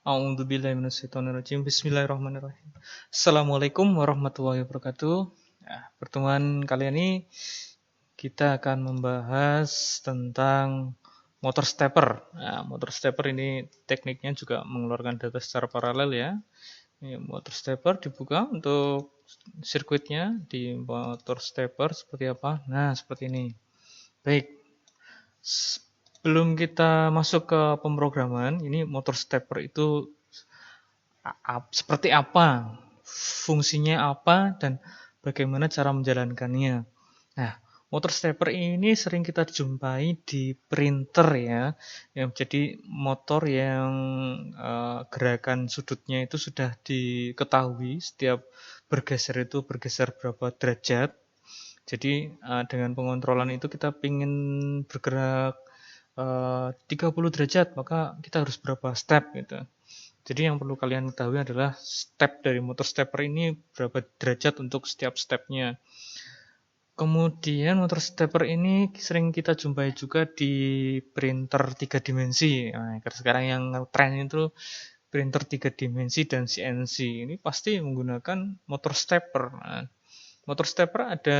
A'udzubillahi minasyaitonirrajim. Bismillahirrahmanirrahim. Assalamualaikum warahmatullahi wabarakatuh. Nah, pertemuan kali ini kita akan membahas tentang motor stepper. Nah, motor stepper ini tekniknya juga mengeluarkan data secara paralel ya. Ini motor stepper dibuka untuk sirkuitnya di motor stepper seperti apa. Nah, seperti ini. Baik. Sebelum kita masuk ke pemrograman, ini motor stepper itu seperti apa, fungsinya apa, dan bagaimana cara menjalankannya. Nah, motor stepper ini sering kita jumpai di printer ya, yang jadi motor yang gerakan sudutnya itu sudah diketahui, setiap bergeser itu bergeser berapa derajat. Jadi dengan pengontrolan itu kita ingin bergerak 30 derajat, maka kita harus berapa step gitu. Jadi yang perlu kalian ketahui adalah step dari motor stepper ini berapa derajat untuk setiap stepnya. Kemudian motor stepper ini sering kita jumpai juga di printer 3 dimensi. Nah, sekarang yang tren itu printer 3 dimensi dan CNC. Ini pasti menggunakan motor stepper. Nah, motor stepper ada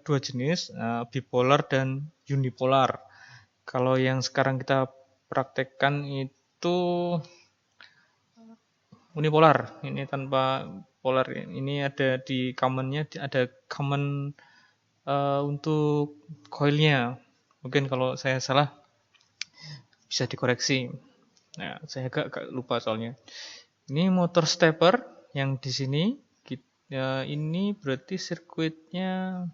dua jenis, bipolar dan unipolar. Kalau yang sekarang kita praktekkan itu unipolar, ini tanpa polar. Ini ada di commonnya, ada common untuk coilnya. Mungkin kalau saya salah bisa dikoreksi. Nah, saya agak lupa soalnya. Ini motor stepper yang di sini. Ini berarti sirkuitnya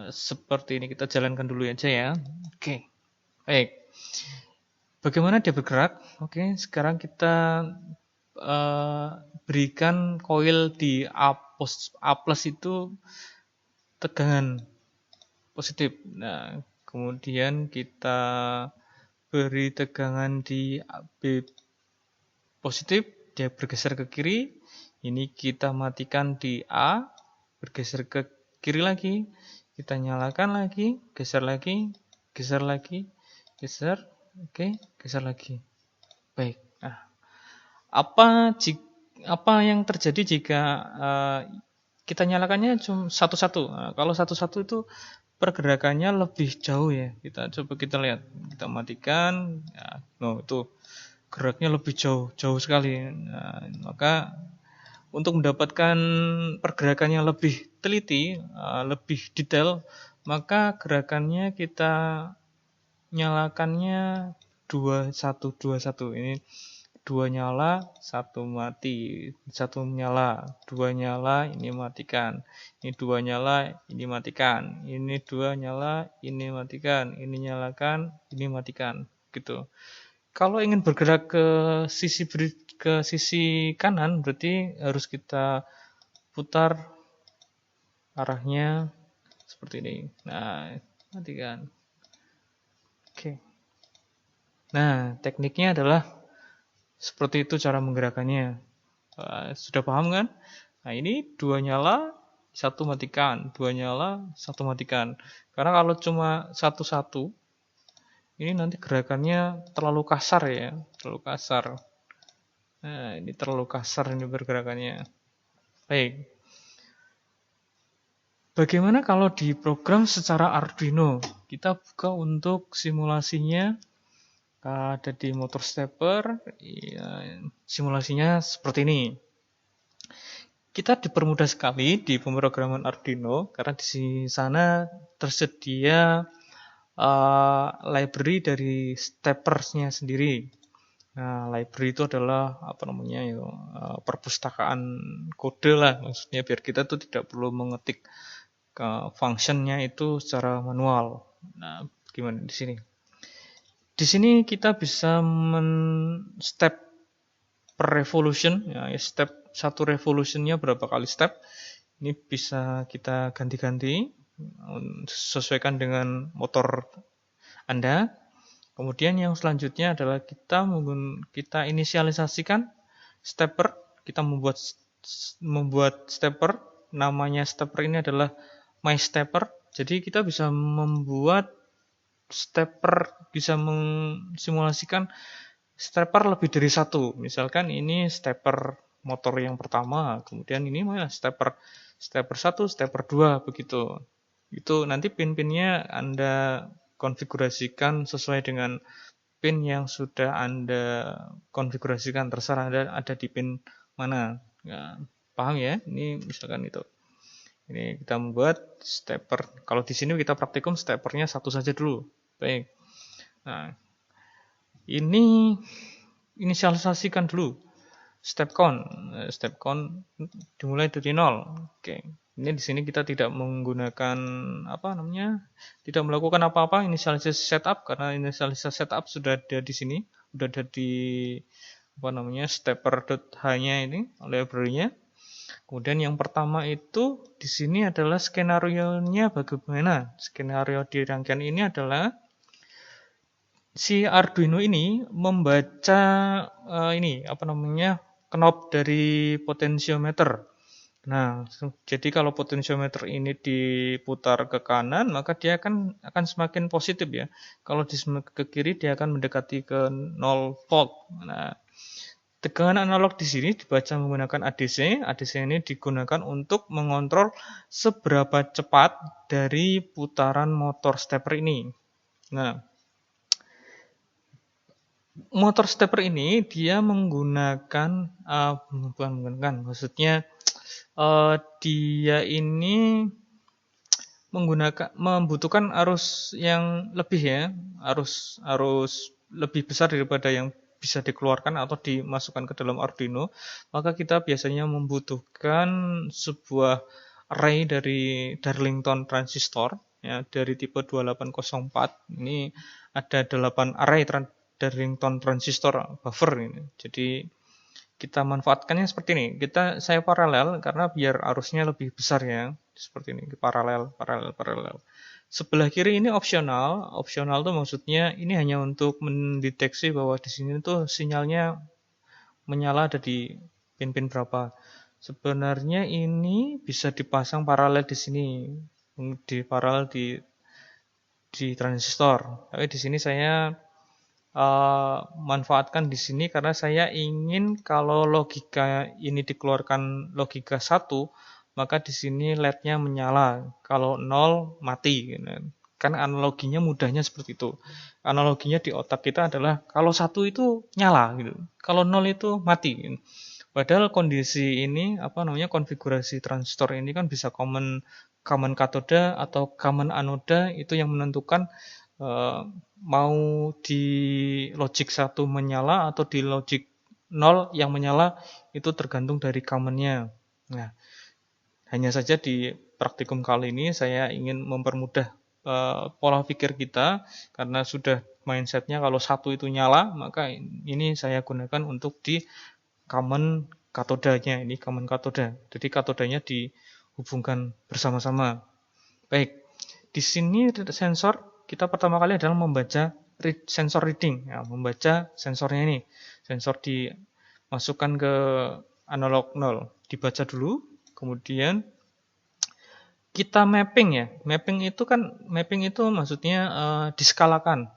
seperti ini. Kita jalankan dulu aja ya. Oke, baik. Bagaimana dia bergerak? Oke, sekarang kita berikan koil di A plus itu tegangan positif. Nah, kemudian kita beri tegangan di B positif, dia bergeser ke kiri. Ini kita matikan di A, bergeser ke kiri lagi, kita nyalakan lagi, geser lagi, geser lagi, geser, oke, geser lagi. Baik. Nah, apa yang terjadi jika kita nyalakannya cuma satu-satu? Nah, kalau satu-satu itu pergerakannya lebih jauh ya. Coba kita lihat, kita matikan, itu geraknya lebih jauh sekali. Nah, maka untuk mendapatkan pergerakannya lebih teliti, lebih detail, maka gerakannya kita nyalakannya 2-1-2-1. Ini 2 nyala, 1 mati, 1 nyala, 2 nyala, ini matikan. Ini 2 nyala, ini matikan. Ini 2 nyala, ini matikan. Ini nyalakan, ini matikan. Gitu. Kalau ingin bergerak ke sisi kanan, berarti harus kita putar arahnya seperti ini. Nah, matikan. Oke. Nah, tekniknya adalah seperti itu cara menggerakkannya. Sudah paham kan? Nah, ini 2 nyala, 1 matikan. 2 nyala, 1 matikan. Karena kalau cuma satu-satu, ini nanti gerakannya terlalu kasar ya. Terlalu kasar. Nah, ini terlalu kasar ini pergerakannya. Baik. Bagaimana kalau diprogram secara Arduino? Kita buka untuk simulasinya. Ada di motor stepper. Simulasinya seperti ini. Kita dipermudah sekali di pemrograman Arduino karena di sana tersedia library dari steppersnya sendiri. Nah, library itu adalah perpustakaan kode lah, maksudnya biar kita tuh tidak perlu mengetik functionnya itu secara manual. Nah, gimana di sini? Di sini kita bisa step per revolution, ya, step satu revolutionnya berapa kali step. Ini bisa kita ganti-ganti sesuaikan dengan motor Anda. Kemudian yang selanjutnya adalah kita inisialisasikan stepper. Kita membuat stepper. Namanya stepper ini adalah my stepper. Jadi kita bisa membuat stepper, bisa mensimulasikan stepper lebih dari satu. Misalkan ini stepper motor yang pertama, kemudian ini mana stepper stepper 1, stepper 2 begitu. Itu nanti pin-pinnya Anda konfigurasikan sesuai dengan pin yang sudah Anda konfigurasikan, terserah Anda ada di pin mana. Ya, paham ya? Ini misalkan itu. Ini kita membuat stepper. Kalau di sini kita praktikum steppernya satu saja dulu. Baik. Nah, ini inisialisasikan dulu step count. Step count dimulai dari 0. Oke. Ini di sini kita tidak menggunakan apa namanya? Tidak melakukan apa-apa inisialisasi setup karena inisialisasi setup sudah ada di sini, sudah ada di apa namanya? stepper.h-nya ini library-nya. Kemudian yang pertama itu di sini adalah skenario-nya bagaimana? Skenario di rangkaian ini adalah si Arduino ini membaca ini apa namanya? knob dari potensiometer. Nah, jadi kalau potensiometer ini diputar ke kanan, maka dia akan semakin positif ya. Kalau ke kiri dia akan mendekati ke 0 volt. Nah, tegangan analog di sini dibaca menggunakan ADC. ADC ini digunakan untuk mengontrol seberapa cepat dari putaran motor stepper ini. Nah, motor stepper ini dia bukan menggunakan, maksudnya dia ini membutuhkan arus yang lebih ya, arus lebih besar daripada yang bisa dikeluarkan atau dimasukkan ke dalam Arduino, maka kita biasanya membutuhkan sebuah array dari Darlington transistor ya, dari tipe 2804. Ini ada 8 array Darlington transistor buffer ini. Jadi kita manfaatkannya seperti ini. Saya paralel karena biar arusnya lebih besar ya. Seperti ini, paralel. Sebelah kiri ini opsional. Opsional itu maksudnya ini hanya untuk mendeteksi bahwa di sini tuh sinyalnya menyala ada di pin-pin berapa. Sebenarnya ini bisa dipasang paralel di sini. Paralel di transistor. Tapi di sini saya manfaatkan di sini karena saya ingin kalau logika ini dikeluarkan logika 1, maka di sini LED-nya menyala. Kalau 0 mati. Kan analoginya mudahnya seperti itu. Analoginya di otak kita adalah kalau 1 itu nyala gitu. Kalau 0 itu mati. Padahal kondisi ini konfigurasi transistor ini kan bisa common katoda atau common anoda, itu yang menentukan mau di logic 1 menyala atau di logic 0 yang menyala, itu tergantung dari commonnya. Nah, hanya saja di praktikum kali ini saya ingin mempermudah pola pikir kita karena sudah mindsetnya kalau 1 itu nyala, maka ini saya gunakan untuk di common katodanya. Ini common katoda. Jadi katodanya dihubungkan bersama-sama. Baik. Di sini sensor kita pertama kali adalah membaca sensor reading, ya, membaca sensornya ini. Sensor dimasukkan ke analog 0, dibaca dulu, kemudian kita mapping ya. Mapping itu maksudnya diskalakan.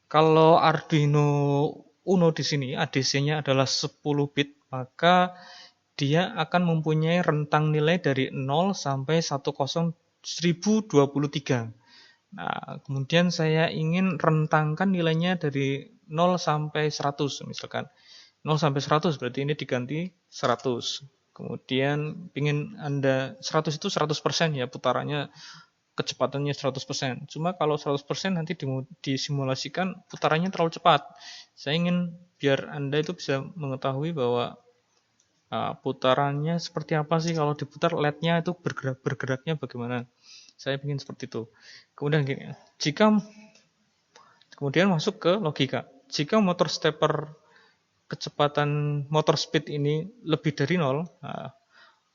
Kalau Arduino Uno di sini ADC-nya adalah 10 bit, maka dia akan mempunyai rentang nilai dari 0 sampai 1023. Nah, kemudian saya ingin rentangkan nilainya dari 0 sampai 100 misalkan. 0 sampai 100 berarti ini diganti 100. Kemudian ingin Anda 100 itu 100% ya, putarannya kecepatannya 100%. Cuma kalau 100% nanti disimulasikan putarannya terlalu cepat. Saya ingin biar Anda itu bisa mengetahui bahwa putarannya seperti apa sih kalau diputar, LED-nya itu bergeraknya bagaimana. Saya ingin seperti itu. Kemudian gini, kemudian masuk ke logika. Jika motor stepper kecepatan motor speed ini lebih dari 0,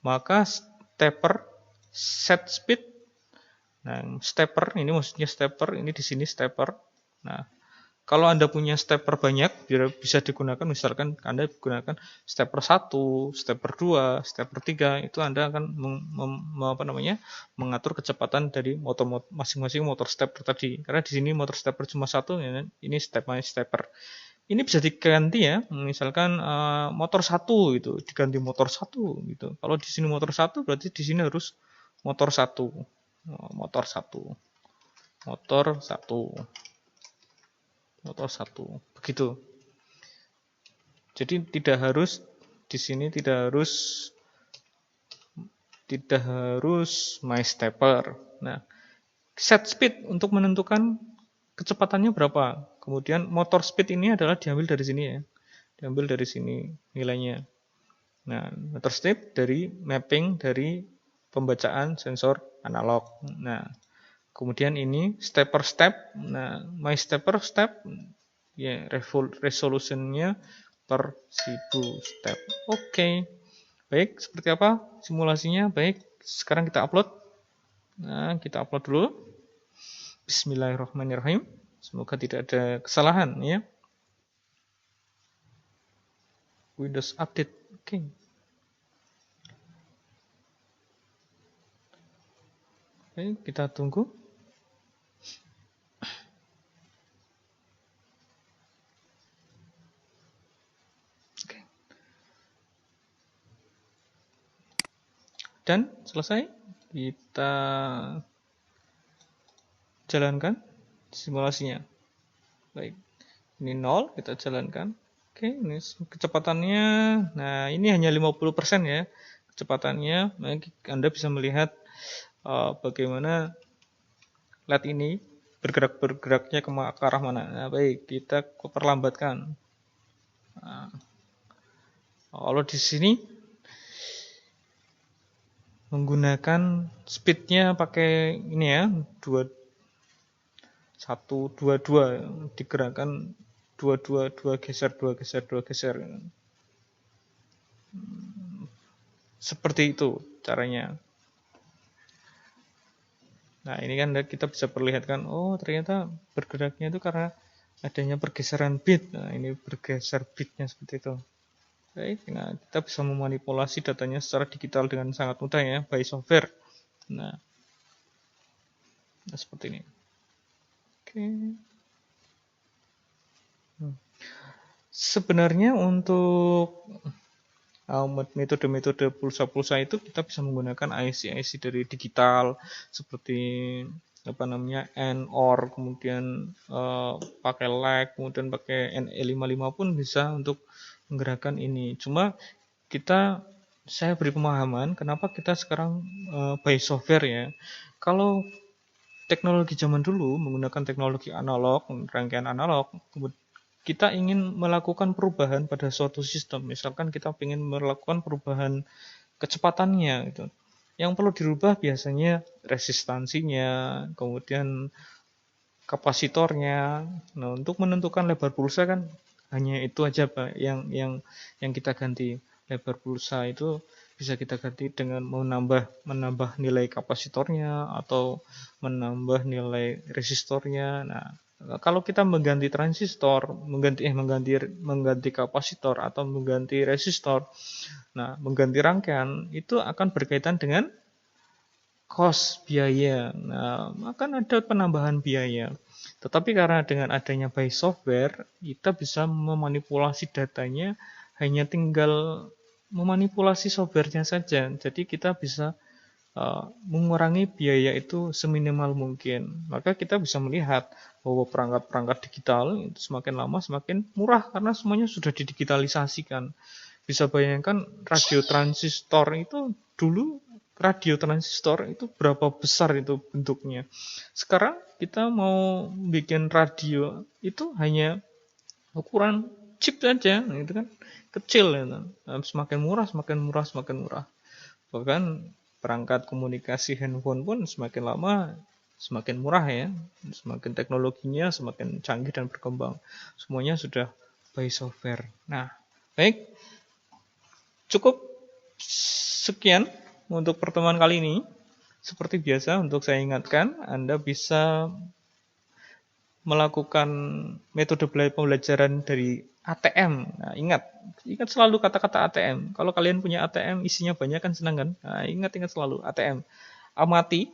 maka stepper set speed. Nah, stepper ini maksudnya stepper ini di sini stepper. Nah, kalau Anda punya stepper banyak, biar bisa digunakan, misalkan Anda gunakan stepper 1, stepper 2, stepper 3, itu Anda akan mengatur kecepatan dari masing-masing motor stepper tadi. Karena di sini motor stepper cuma 1, ini stepper. ini bisa diganti ya, misalkan motor 1 gitu, diganti motor 1 gitu. Kalau di sini motor 1 berarti di sini harus motor 1. Motor 1. Motor 1. Motor 1. Begitu. Jadi tidak harus di sini tidak harus my stepper. Nah, set speed untuk menentukan kecepatannya berapa. Kemudian motor speed ini adalah diambil dari sini ya. Diambil dari sini nilainya. Nah, motor speed dari mapping dari pembacaan sensor analog. Nah, kemudian ini step per step. Nah, my step per step ya resolutionnya per 1000 step. Oke. Baik, seperti apa simulasinya? Baik, sekarang kita upload. Nah, kita upload dulu. Bismillahirrahmanirrahim. Semoga tidak ada kesalahan ya. Windows Update. Oke. Oke, kita tunggu. Oke. Dan selesai. Kita jalankan simulasinya. Baik. Ini 0, kita jalankan. Oke, ini kecepatannya. Nah, ini hanya 50% ya kecepatannya. Anda bisa melihat bagaimana LED ini bergeraknya ke arah mana. Nah, baik, kita perlambatkan. Nah, kalau di sini menggunakan speednya pakai ini ya, 1, 2, 2 digerakkan 2, 2, 2 geser, 2 geser, 2 geser. Seperti itu caranya. Nah, ini kan kita bisa perlihatkan, oh ternyata bergeraknya itu karena adanya pergeseran bit. Nah, ini bergeser bitnya seperti itu. Baik, nah kita bisa memanipulasi datanya secara digital dengan sangat mudah ya, by software. Nah seperti ini. Oke. Sebenarnya untuk metode-metode pulsa-pulsa itu kita bisa menggunakan IC-IC dari digital seperti apa namanya NOR, kemudian pakai lag, kemudian pakai NE55 pun bisa untuk menggerakkan ini. Cuma saya beri pemahaman kenapa kita sekarang by software ya. Kalau teknologi zaman dulu menggunakan teknologi analog, rangkaian analog, kita ingin melakukan perubahan pada suatu sistem. Misalkan kita ingin melakukan perubahan kecepatannya gitu. Yang perlu dirubah biasanya resistansinya, kemudian kapasitornya. Nah, untuk menentukan lebar pulsa kan hanya itu aja Pak yang kita ganti. Lebar pulsa itu bisa kita ganti dengan menambah nilai kapasitornya atau menambah nilai resistornya. Nah, kalau kita mengganti transistor, mengganti kapasitor atau mengganti resistor, nah mengganti rangkaian itu akan berkaitan dengan cost, biaya. Nah, akan ada penambahan biaya. Tetapi karena dengan adanya by software, kita bisa memanipulasi datanya, hanya tinggal memanipulasi softwarenya saja. Jadi kita bisa mengurangi biaya itu seminimal mungkin. Maka kita bisa melihat bahwa perangkat-perangkat digital itu semakin lama semakin murah karena semuanya sudah didigitalisasikan. Bisa bayangkan radio transistor itu dulu, radio transistor itu berapa besar itu bentuknya. Sekarang kita mau bikin radio itu hanya ukuran chip saja, itu kan kecil ya. Semakin murah, semakin murah, semakin murah. Bahkan perangkat komunikasi handphone pun semakin lama semakin murah ya. Semakin teknologinya semakin canggih dan berkembang. Semuanya sudah by software. Nah, baik. Cukup sekian untuk pertemuan kali ini. Seperti biasa, untuk saya ingatkan, Anda bisa melakukan metode pembelajaran dari ATM. Nah, ingat selalu kata-kata ATM. Kalau kalian punya ATM isinya banyak kan senang kan? Nah, ingat selalu ATM. Amati,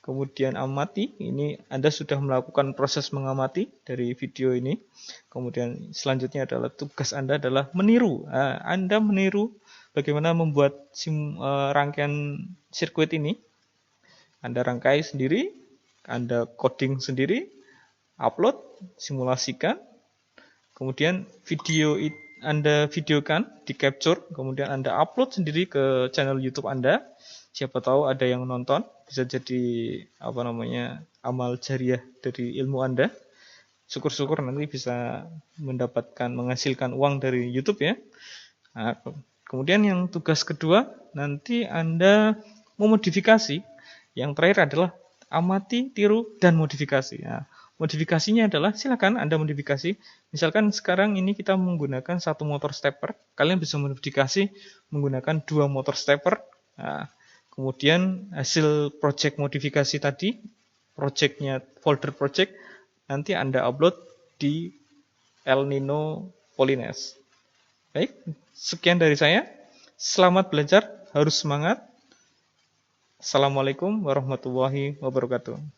kemudian amati, ini Anda sudah melakukan proses mengamati dari video ini. Kemudian selanjutnya adalah tugas Anda adalah meniru. Anda meniru bagaimana membuat rangkaian sirkuit ini. Anda rangkai sendiri, Anda coding sendiri, upload, simulasikan, kemudian Anda videokan, di capture, kemudian Anda upload sendiri ke channel YouTube Anda. Siapa tahu ada yang nonton, bisa jadi amal jariah dari ilmu Anda. Syukur-syukur nanti bisa menghasilkan uang dari YouTube ya. Nah, kemudian yang tugas kedua, nanti Anda memodifikasi. Yang terakhir adalah amati, tiru, dan modifikasi. Nah, modifikasinya adalah silakan Anda modifikasi. Misalkan sekarang ini kita menggunakan satu motor stepper, kalian bisa modifikasi menggunakan 2 motor stepper. Nah, kemudian hasil project modifikasi tadi, folder project, nanti Anda upload di El Nino Polines. Baik, sekian dari saya. Selamat belajar, harus semangat. Assalamualaikum warahmatullahi wabarakatuh.